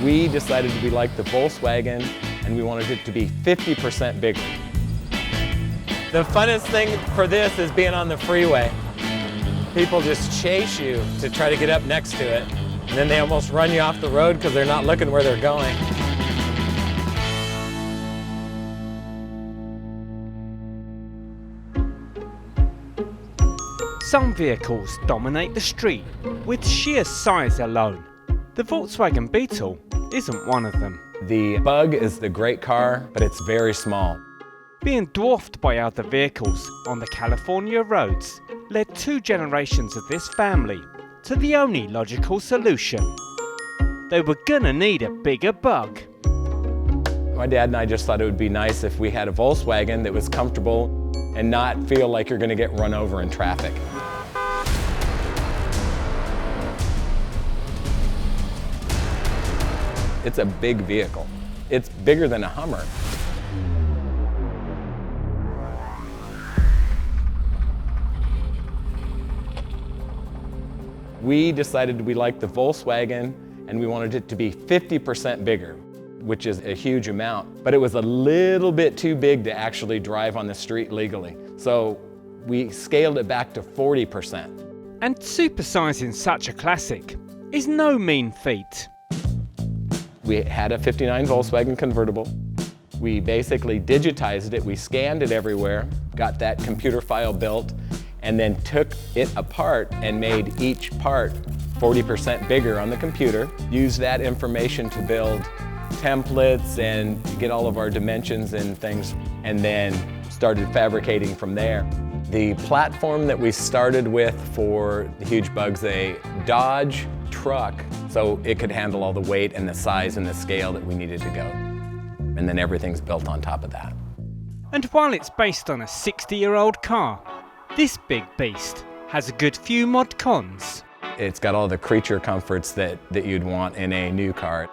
We decided to be like the Volkswagen, and we wanted it to be 50% bigger. The funnest thing for this is being on the freeway. People just chase you to try to get up next to it, and then they almost run you off the road because they're not looking where they're going. Some vehicles dominate the street with sheer size alone. The Volkswagen Beetle isn't one of them. The Bug is the great car, but it's very small. Being dwarfed by other vehicles on the California roads led 2 generations of this family to the only logical solution. They were gonna need a bigger Bug. My dad and I just thought it would be nice if we had a Volkswagen that was comfortable and not feel like you're gonna get run over in traffic. It's a big vehicle. It's bigger than a Hummer. We decided we liked the Volkswagen and we wanted it to be 50% bigger, which is a huge amount, but it was a little bit too big to actually drive on the street legally. So we scaled it back to 40%. And supersizing such a classic is no mean feat. We had a '59 Volkswagen convertible. We basically digitized it, we scanned it everywhere, got that computer file built, and then took it apart and made each part 40% bigger on the computer. Used that information to build templates and get all of our dimensions and things, and then started fabricating from there. The platform that we started with for the huge Bug's a Dodge truck, so it could handle all the weight and the size and the scale that we needed to go. And then everything's built on top of that. And while it's based on a 60-year-old car, this big beast has a good few mod cons. It's got all the creature comforts that you'd want in a new car.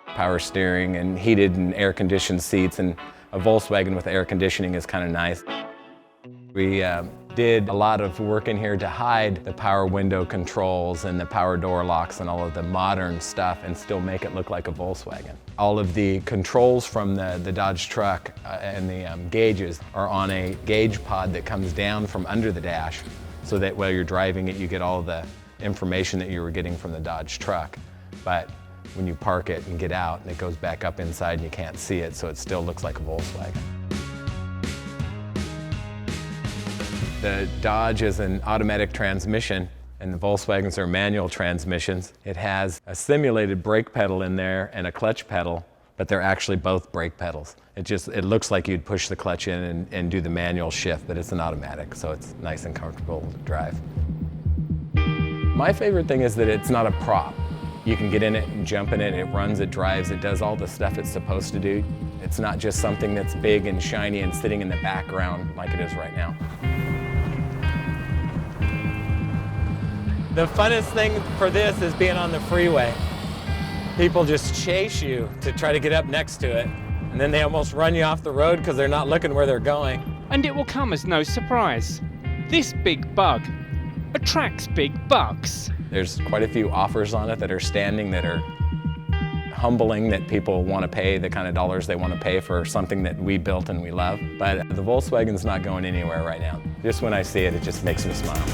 Power steering and heated and air-conditioned seats, and a Volkswagen with air conditioning is kind of nice. We did a lot of work in here to hide the power window controls and the power door locks and all of the modern stuff and still make it look like a Volkswagen. All of the controls from the Dodge truck and the gauges are on a gauge pod that comes down from under the dash, so that while you're driving it, you get all the information that you were getting from the Dodge truck. But when you park it and get out, and it goes back up inside and you can't see it, so it still looks like a Volkswagen. The Dodge is an automatic transmission, and the Volkswagens are manual transmissions. It has a simulated brake pedal in there and a clutch pedal, but they're actually both brake pedals. It looks like you'd push the clutch in and do the manual shift, but it's an automatic, so it's nice and comfortable to drive. My favorite thing is that it's not a prop. You can get in it and jump in it, it runs, it drives, it does all the stuff it's supposed to do. It's not just something that's big and shiny and sitting in the background like it is right now. The funnest thing for this is being on the freeway. People just chase you to try to get up next to it, and then they almost run you off the road because they're not looking where they're going. And it will come as no surprise. This big Bug attracts big bucks. There's quite a few offers on it that are standing that are humbling, that people want to pay the kind of dollars they want to pay for something that we built and we love. But the Volkswagen's not going anywhere right now. Just when I see it, it just makes me smile.